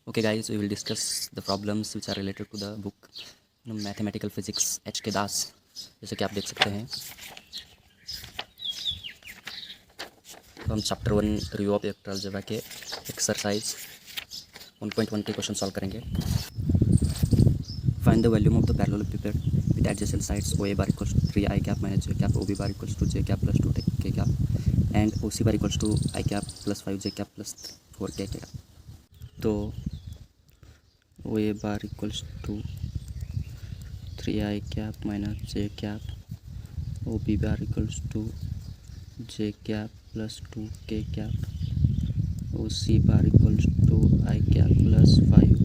Okay guys, we will discuss the problems which are related to the book mathematical physics H के दास। जैसे कि आप देख सकते हैं, तो हम chapter 1 review of vector algebra के एक्सरसाइज 1.1 के क्वेश्चन सॉल्व करेंगे। Find the volume of the parallelepiped with adjacent sides O A bar equals to 3 I cap minus J cap, O B bar equals to J cap plus 2 K cap and O C bar equals to I cap plus 5 J cap plus 4 K cap. तो O A bar equals to 3 I cap minus J cap, O B bar equals to J cap plus 2 K cap, O C bar equals to I cap plus 5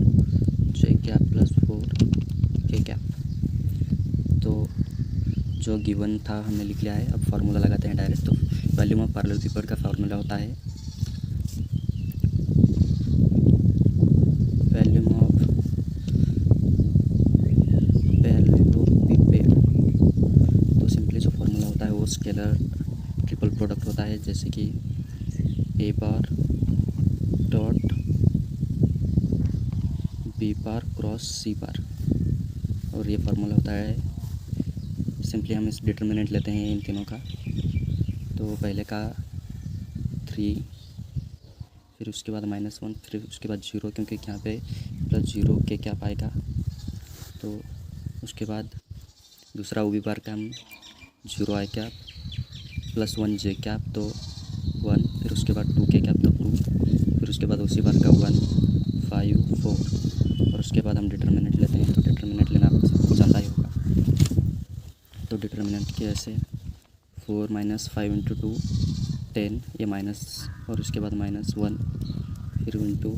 J cap plus 4 K cap. तो जो given था हमने लिख लिया है। अब formula लगाते हैं डायरेक्ट। तो वॉल्यूम ऑफ पैरेललेलोपिपेड का फार्मूला होता है वॉल्यूम ऑफ पैरेललेलोपिपेड। तो सिंपली जो फार्मूला होता है वो स्केलर ट्रिपल प्रोडक्ट होता है, जैसे कि A bar dot B bar cross C bar. और ये फार्मूला होता है, सिंपली हम इस डिटर्मिनेंट लेते हैं इन तीनों का। तो पहले का 3, फिर उसके बाद -1, फिर उसके बाद 0, क्योंकि यहाँ पे प्लस 0 के कैप आएगा। तो उसके बाद दूसरा ओ बी बार का हम 0 आई कैप प्लस 1 जे कैप, तो 1, फिर उसके बाद 2 के कैप, तो 2, फिर उसके बाद उसी बार का 1 5 4, और उसके बाद हम डिटर्मिनेंट लेते हैं। तो डिटर्मिनेंट लेना आप सबको जानता ही होगा। तो डिटर्मिनेंट की ऐसे 4 - 5 × 2 10, ये माइनस, और उसके बाद -1, फिर इंटू,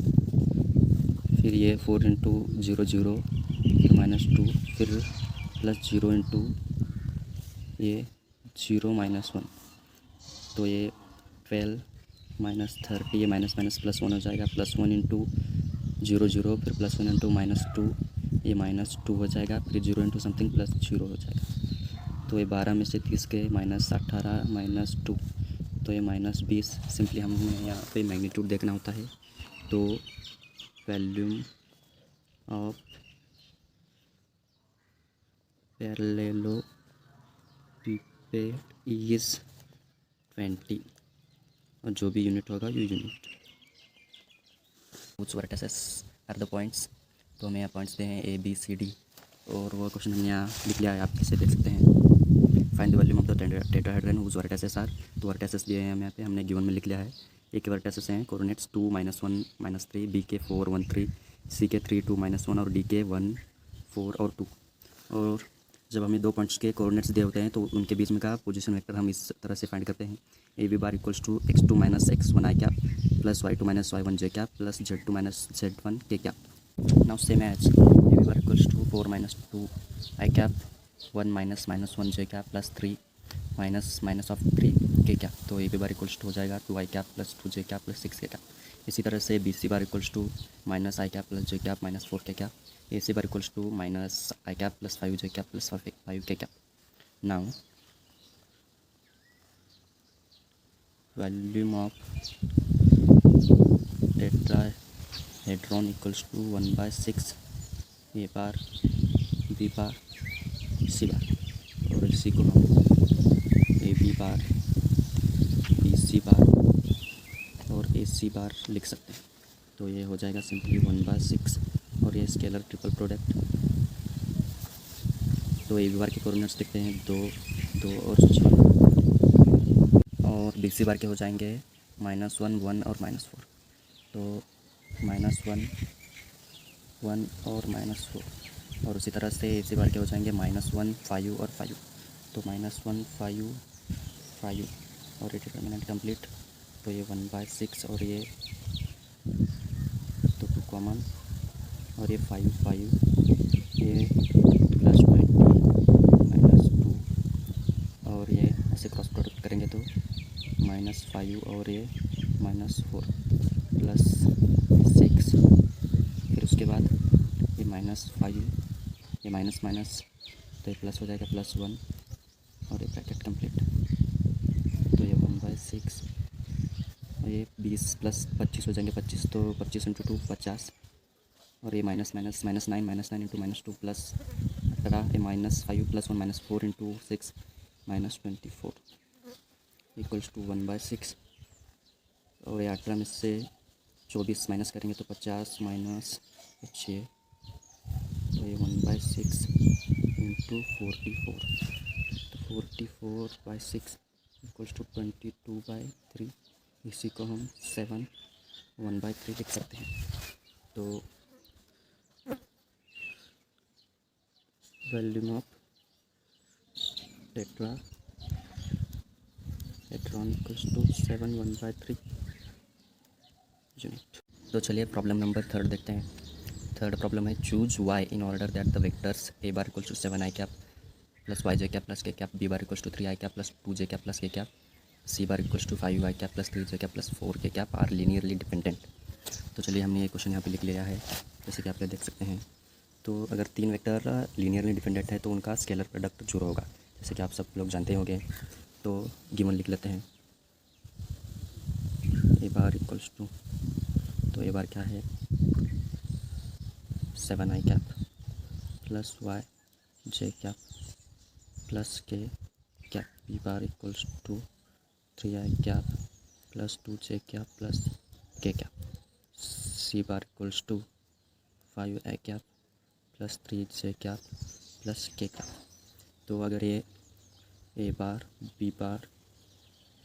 फिर ये 4 × 0 0, फिर -2, फिर प्लस 0 × ये 0 -1। तो ये 12 - 30, ये माइनस माइनस प्लस 1 हो जाएगा। प्लस 1 × 0 0, फिर प्लस 1 × -2, ये -2 हो जाएगा। फिर 0 × समथिंग प्लस 0 हो जाएगा। तो ये 12 में से 30 के -18 - 2, तो ये -20। सिंपली हमें यहाँ पे मैग्नीट्यूड देखना होता है। तो वॉल्यूम ऑफ पैरेललेलोपिपेड इज 20, और जो भी यूनिट होगा ये unit. Which vertices are the points. तो हमें यहाँ पॉइंट्स दे हैं A B C D, और वो क्वेश्चन हमने यहाँ लिख लिया है, आप इसे देख सकते हैं। Find the volume of the tetrahedron which vertices are. तो वर्टिसेस दिए हैं हमें यहाँ पे, हमने गिवन में लिख लिया है। ए के वर्टिसेस हैं कोऑर्डिनेट्स 2 -1 -3, बी के 4 1 3, सी के 3 2 -1, और डी के 1 4 और 2। और जब हमें 2 पॉइंट्स के कोऑर्डिनेट्स दिए होते हैं तो उनके बीच में का पोजीशन वेक्टर हम इस तरह से फाइंड करते हैं। A B bar equals to x2 - x1 I cap plus y2 - y1 J cap plus z2 - z1 K cap. Now same as A B bar equals to 4 - 2 I cap 1 - -1 J cap plus 3 -3 K cap. तो A B bar equals to हो जाएगा 2 I cap plus 2 J cap plus 6 K cap. इसी तरह से B C bar equals to -I cap plus J cap -4 K cap. A C bar equals to -I cap plus 5 J cap plus 5 K cap. Now volume of tetrahedron equals to 1/6 A bar B bar C bar, और इसी को हम ए B bar B C bar और ए C बार लिख सकते हैं। तो ये हो जाएगा सिंपली 1/6, और ये स्केलर ट्रिपल प्रोडक्ट। तो ए बी बार के कोऑर्डिनेट्स देखते हैं 2 2 और 0, और बी सी बार के हो जाएंगे -1 1 और -4। तो -1 1 और -4, और उसी तरह से ए सी बार के हो जाएंगे -1 5 और 5। तो -1 5 5, और ये डिटर्मिनेंट कंप्लीट। तो ये 1/6, और ये तो 2 कॉमन, और ये 5 5, ये +20 -2, और ये ऐसे क्रॉस प्रोडक्ट करेंगे तो -5, और ये -4 प्लस 6, फिर उसके बाद ये -5, ये माइनस माइनस, तो ये प्लस हो जाएगा +1, और ये ब्रैकेट कंप्लीट। तो ये 1/6, और ये 20 + 25 हो जाएंगे 25, तो 25 × 2 50, और ये minus minus minus nine into -2 plus 18 ए -5 प्लस 1 -4 इंटू 6 -24 इक्वल्स टू 1/6। और ये 18 में से 24 माइनस करेंगे तो 50 माइनस 6, तो ये 1/6 इंटू 44, तो 44/6 इक्वल्स टू 22/3। इसी को हम 7 1/3 लिख सकते हैं। तो volume of tetrahedron equals to 7 1/3 unit. तो चलिए प्रॉब्लम नंबर 3 देखते हैं। थर्ड प्रॉब्लम है, choose y in order that the vectors a bar equals to 7 i cap plus Y J cap plus K cap, b bar equals to 3 i cap plus 2 j cap plus K cap, c bar equals to 5 i cap plus 3 j cap plus 4 K cap are linearly dependent. तो चलिए हमने ये question यहाँ पे लिख लिया है, जैसे कि आप देख सकते हैं। तो अगर 3 वेक्टर लीनियरली डिपेंडेंट है तो उनका स्केलर प्रोडक्ट 0 होगा, जैसे कि आप सब लोग जानते होंगे। तो गिवन लिख लेते हैं, ए बार इक्वल्स टू, तो ए बार क्या है 7 i cap plus Y J cap plus K cap, B bar equals to 3 i cap plus 2 j cap plus K cap, C bar equals to 5 i cap plus 3 j cap plus K cap. तो अगर ये A bar, B bar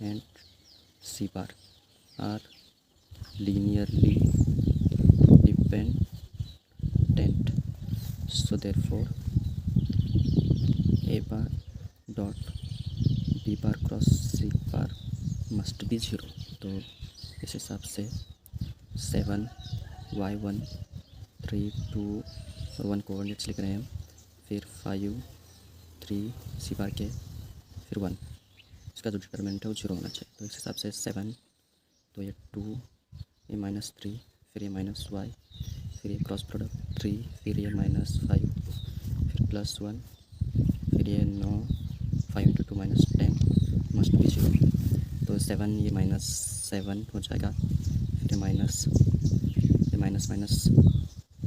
and C bar are linearly dependent, so therefore a bar dot b bar cross c bar must be 0। तो इस हिसाब से 7 y1 3 2 और 1 coordinates लिख रहे हैं हम, फिर 5 3 सी बार के, फिर 1, इसका जो डिटरमिनेंट है वो 0 होना चाहिए। तो इस हिसाब से 7, तो ये 2 ये -3, फिर ये -y, फिर ये क्रॉस प्रोडक्ट 3, फिर ये -5, फिर +1, फिर ये 9, 5 × 2 -10 मस्ट बी 0। तो 7 ये -7 हो जाएगा, फिर ये माइनस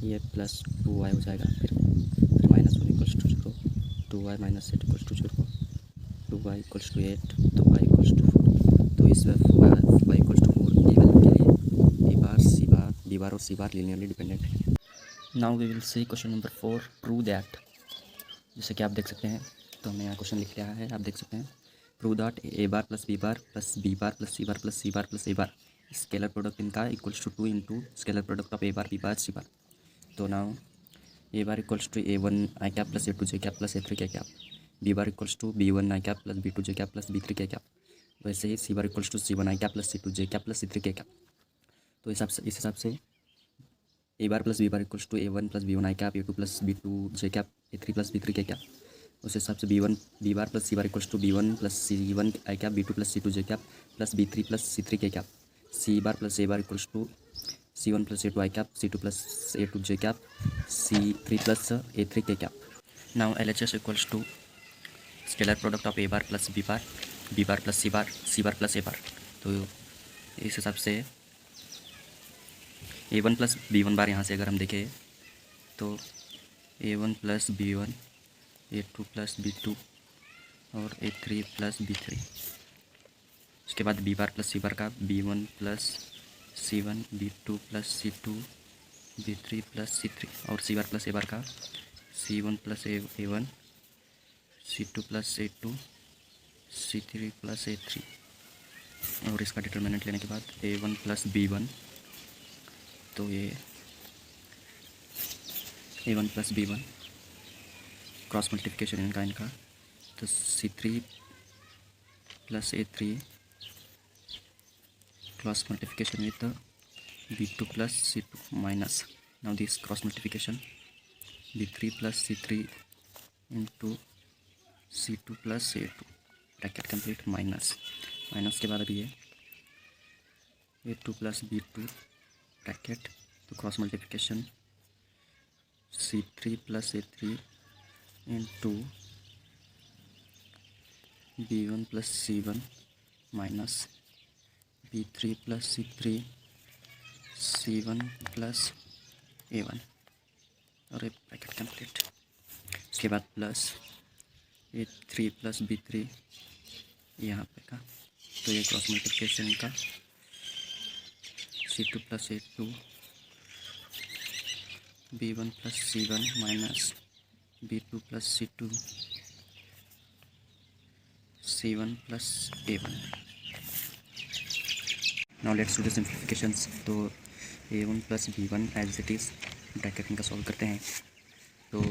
ये +2y हो जाएगा, फिर -1 equals to 0, 2y -8 equals to 0, 2y equals to 8, तो y इक्वल्स टू 4। तो इस y इक्वल्स टू 4 की वैल्यू के लिए ए बार, सी बार, बी बार और सी बार लीनियरली डिपेंडेंट है। Now we will see question number 4, prove that. जैसे कि आप देख सकते हैं, तो हमने यहाँ क्वेश्चन लिख लिया है, आप देख सकते हैं। Prove that A bar plus B bar plus B bar plus C bar plus C bar plus A bar scalar product इनका equals to 2 into scalar product of A bar, B bar, C bar. तो now A bar equals to A1 i cap plus A2 j cap plus A3 K cap, B bar equals to B1 i cap plus B2 j cap plus B3 K cap, वैसे ही C bar equals to C1 i cap plus C2 j cap plus C3 K cap. तो इस हिसाब से A bar plus B bar equals to A1 plus B1 i cap, A2 plus B2 j cap, A3 plus B3 K cap. उस हिसाब से B bar plus C bar equals to B1 plus C1 i cap, B2 plus C2 j cap plus B3 plus C3 K cap, C bar plus A bar equals to C1 plus A2 i cap, C2 plus A2 j cap, C3 plus A3 K cap. Now LHS equals to scalar product of A bar plus B bar, B bar plus C bar, C bar plus A bar. तो इस हिसाब से A1 plus B1 बार यहाँ से अगर हम देखें तो A1 plus B1, A2 plus B2 और A3 प्लस B3। उसके बाद बी बार प्लस सी बार का B1 plus C1, B2 plus C2, B3 plus C3 और सी बार प्लस ए बार का C1 plus A1, C2 plus A2, C3 plus A3। और इसका determinant लेने के बाद A1 प्लस B1, तो ये A1 plus B1 cross multiplication इनका, तो C3 plus A3 cross multiplication with B2 plus C2 minus, now this cross multiplication B3 plus C3 into C2 plus A2 bracket complete minus के बाद अभी ये A2 plus B2 bracket, तो cross multiplication C3 plus A3 into B1 plus C1 minus B3 plus C3 C1 plus A1 और ये bracket complete. उसके बाद plus A3 plus B3 यहाँ पे का, तो ये क्रॉस मल्टीप्लिकेशन का C2 plus A2 B1 plus C1 minus B2 plus C2 C1 plus A1। Now let's do the simplifications. तो A1 plus B1 as it is bracket इनका solve करते हैं। तो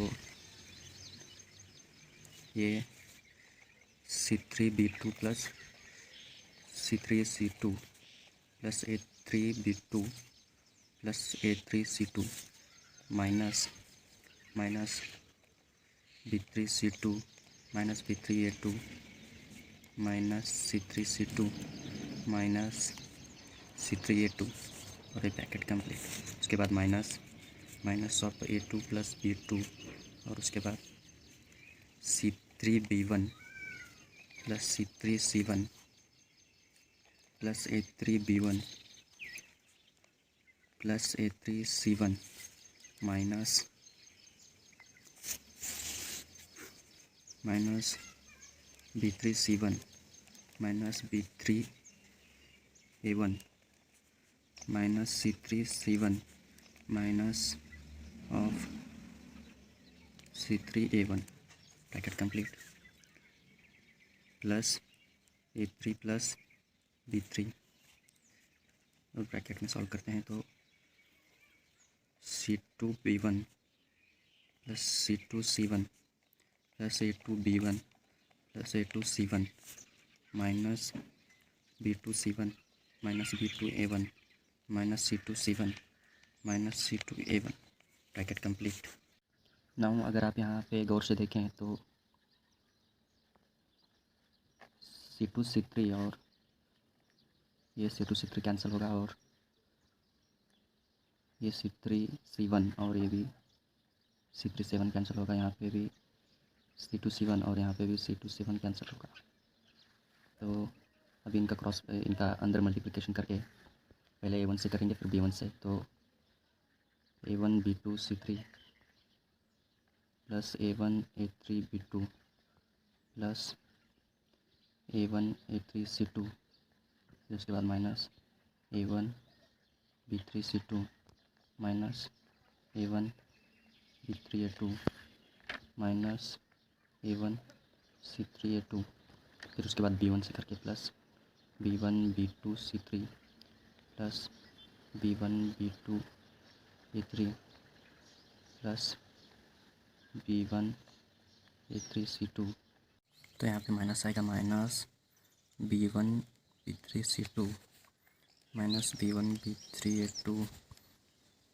ये C3B2 plus C3C2 plus A3B2 plus A3C2 minus B3C2 minus B3A2 minus C3C2 minus C3A2 और ये bracket complete. उसके बाद minus of A2 plus B2 और उसके बाद C3B1 plus C3C1 plus A3B1 plus A3C1 minus B3C1 minus B3A1 minus C3C1 minus of C3A1 bracket complete plus A3 plus B3 और bracket में solve करते हैं। तो C2B1 plus C2C1 plus A2B1 plus A2C1 minus B2C1 minus B2A1 minus C2C1 minus C2A1 bracket complete. Now अगर आप यहाँ पे गौर से देखें तो C2 C3 और ये C2 C3 कैंसिल होगा और ये C3 C1 और ये भी C3 C1 कैंसिल होगा। यहाँ पे भी C2 C1 और यहाँ पे भी C2 C1 कैंसिल होगा। तो अभी इनका अंदर मल्टीप्लिकेशन करके पहले A1 से करेंगे फिर B1 से। तो A1 B2 C3 plus A1 A3 B2 plus A1 A3 C2 फिर उसके बाद minus A1 B3 C2 minus A1 B3 A2 minus A1 C3 A2 फिर उसके बाद B1 से करके plus B1 B2 C3 plus B1 B2 A3 plus B1 A3 C2। तो यहाँ पे माइनस आएगा minus B1 B3 C2 minus B1 B3 A2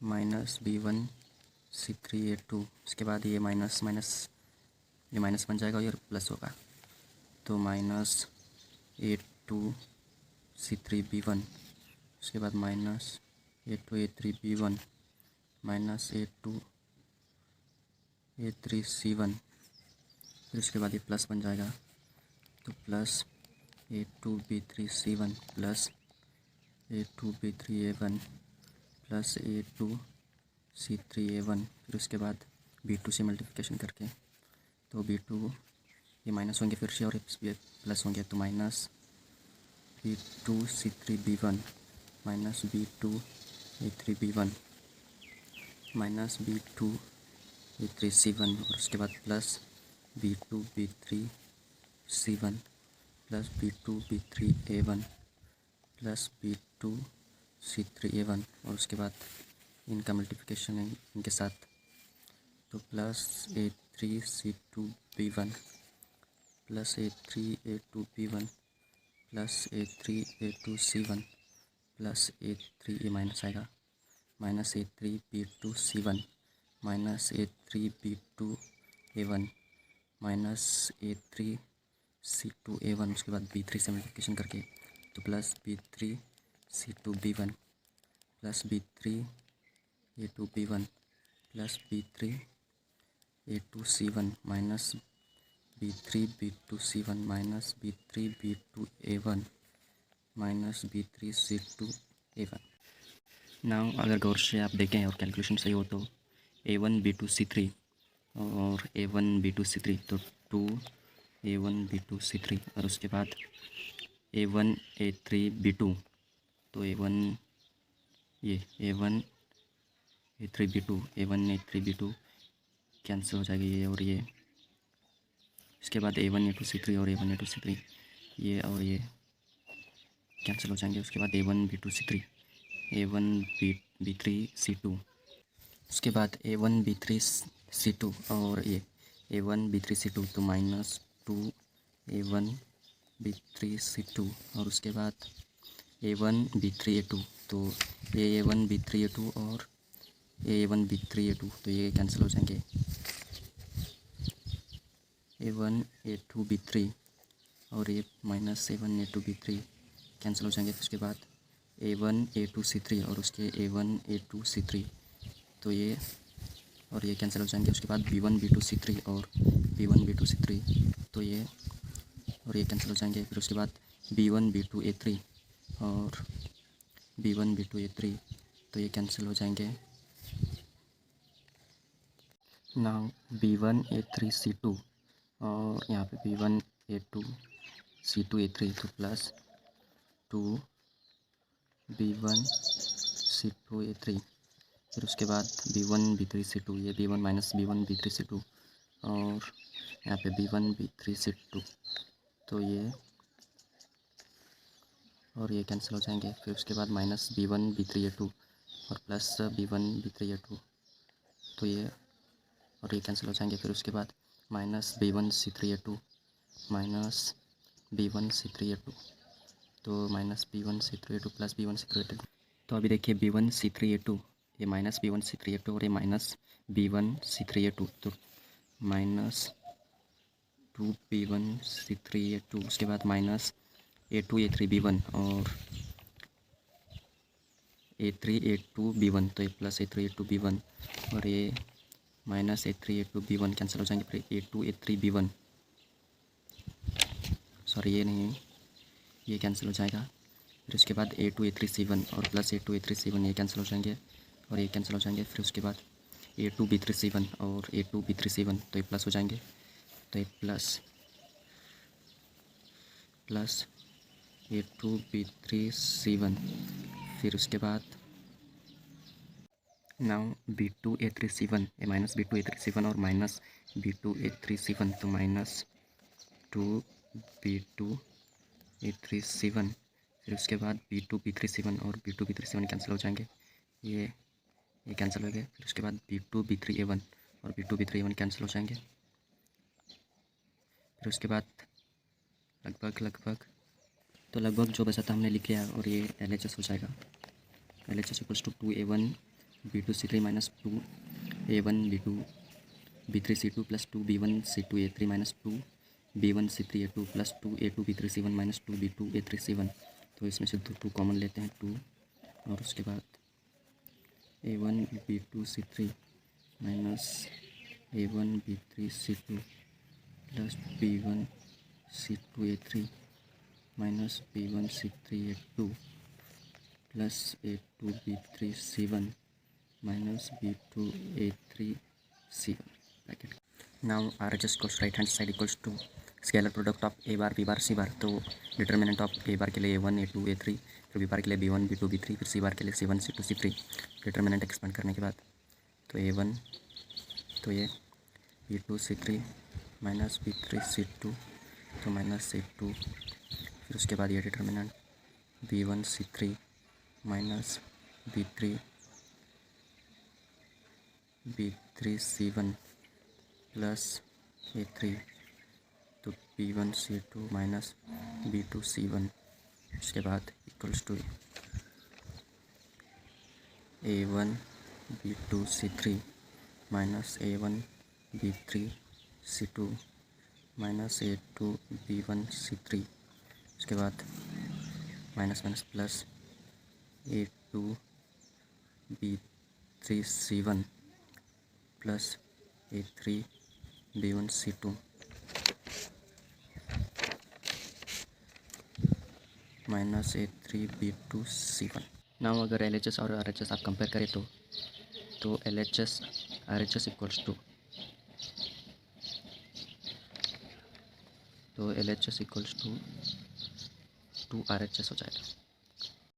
minus B1 C3 A2। उसके बाद ये माइनस बन जाएगा और प्लस होगा। तो माइनस A2 C3 B1 उसके बाद minus A2 A3 B1 minus A2 A3 C1 फिर उसके बाद ये प्लस बन जाएगा। तो plus A2 B3 C1 plus A2 B3 A1 plus A2 C3 A1 फिर उसके बाद B2 से मल्टीप्लिकेशन करके तो B2 ये माइनस होंगे फिर से और ये प्लस होंगे। तो minus B2 C3 B1 minus B2 A3 B1 minus B2 A3 C1 और उसके बाद plus B2 B3 C1 plus B2 B3 A1 plus B2 C3 A1 और उसके बाद इनका मल्टीप्लिकेशन है इनके साथ। तो plus A3 C2 B1 plus A3 A2 B1 plus A3 A2 C1 plus A3 ये माइनस आएगा minus A3 B2 C1 minus A3 B2 A1 minus A3 C2 A1 उसके बाद B3 से मल्टीप्लिकेशन करके तो plus B3 C2 B1 plus B3 A2 B1 plus B3 A2 C1 minus B3 B2 C1 minus B3 B2 A1 minus B3 C2 A1। Now अगर गौर से आप देखें और कैलकुलेशन सही हो तो A1 B2 C3 और A1 B2 C3, तो 2 A1 B2 C3 और उसके बाद A1 A3 B2, तो A1 ये A1 A3 B2, A1 A3 B2 cancel हो जाएगी ये और ये। इसके बाद A1 A2 C3 और A1 A2 C3 ये और ये कैंसिल हो जाएंगे। उसके बाद A1 B2 C3, A1 B3 C2, उसके बाद A1 B3 C2 और ये A1 B3 C2, तो -2 A1 B3 C2 और उसके बाद A1 B3 A2, तो ये A1 B3 A2 और A1 B3 A2, तो ये कैंसिल हो जाएंगे। A1 A2 B3 और ये -A1 A2 B3 कैंसिल हो जाएंगे। उसके बाद A1 A2 C3 और उसके A1 A2 C3, तो ये और ये कैंसिल हो जाएंगे। उसके बाद B1 B2 C3 और B1 B2 C3, तो ये और ये कैंसिल हो जाएंगे। फिर उसके बाद B1 B2 A3 और B1 B2 A3, तो ये कैंसिल हो जाएंगे। नाउ B1 A3 C2 और यहाँ पे B1 A2 C2 A3, तो +2 B1 C2 A3। फिर उसके बाद B1 B3 C2, ये B1 -B1 B3 C2 और यहाँ पे B1 B3 C2, तो ये और ये कैंसिल हो जाएंगे। फिर उसके बाद -B1 B3 A2 और +B1 B3 A2, तो ये और ये कैंसिल हो जाएंगे। फिर उसके बाद -B1 C3 A2 -B1 C3 A2, तो -B1 C3 A2 +B1 C3 A2। तो अभी देखिए B1 C3 A2, ये -B1 C3 A2 और ये -B1 C3 A2, तो -2 B1 C3 A2, उसके बाद -A2 A3 B1 और A3 A2 B1, तो ये +A3 A2 B1 और ये -A3 A2 B1 कैंसिल हो जाएंगे। फिर A2 A3 B1, सॉरी ये नहीं, ये कैंसिल हो जाएगा। फिर उसके बाद A2 A3 C1 और +A2 A3 C1, ये कैंसिल हो जाएंगे और ये कैंसिल हो जाएंगे। फिर उसके बाद A2 B3 C1 और A2 B3 C1, तो ये प्लस हो जाएंगे, तो ये प्लस A2 B3 C1। फिर उसके बाद नाउ B2 A3 C1, ये -B2 A3 C1 और -B2 A3 C1, तो -2 B2 A3 C1। फिर उसके बाद B2 B3 C1 और B2 B3 C1 कैंसिल हो जाएंगे, ये कैंसिल हो गए। फिर उसके बाद B2 B3 A1 और B2 B3 A1 कैंसिल हो जाएंगे। फिर उसके बाद लगभग जो बचा था हमने लिख लिया और ये LHS हो जाएगा। LHS = 2 A1 B2 C3 -2 A1 B2 B3 C2 +2 B1 C2 A3 -2 B1 C3 A2 +2 A2 B3 C1 -2 B2 A3 C1। तो इसमें से 2 कॉमन लेते हैं, 2 और उसके बाद A1 B2 C3 -A1 B3 C2 +B1 C2 A3 -B1 C3 A2 +A2 B3 C1 -B2 A3 C1 bracket. Now RHS equals right hand side equals to scalar product of A bar B bar C बार। तो determinant of A बार के लिए A1 A2 A3, फिर B बार के लिए B1 B2 B3, फिर C बार के लिए C1 C2 C3। Determinant expand करने के बाद तो A1, तो ये B2 C3 -B3 C2, तो -A2। फिर उसके बाद ये determinant B1 C3 B3 C1 +A3, तो B1 C2 B2 C1। उसके बाद equals to A1 B2 C3 -A1 B3 C2 -A2 B1 C3। उसके बाद +A2 B3 C1 +A3 B1 C2 -A3 B2 C1। Now अगर LHS और RHS आप compare करें तो LHS R H S equals to, तो L H S equals to R H S हो जाएगा।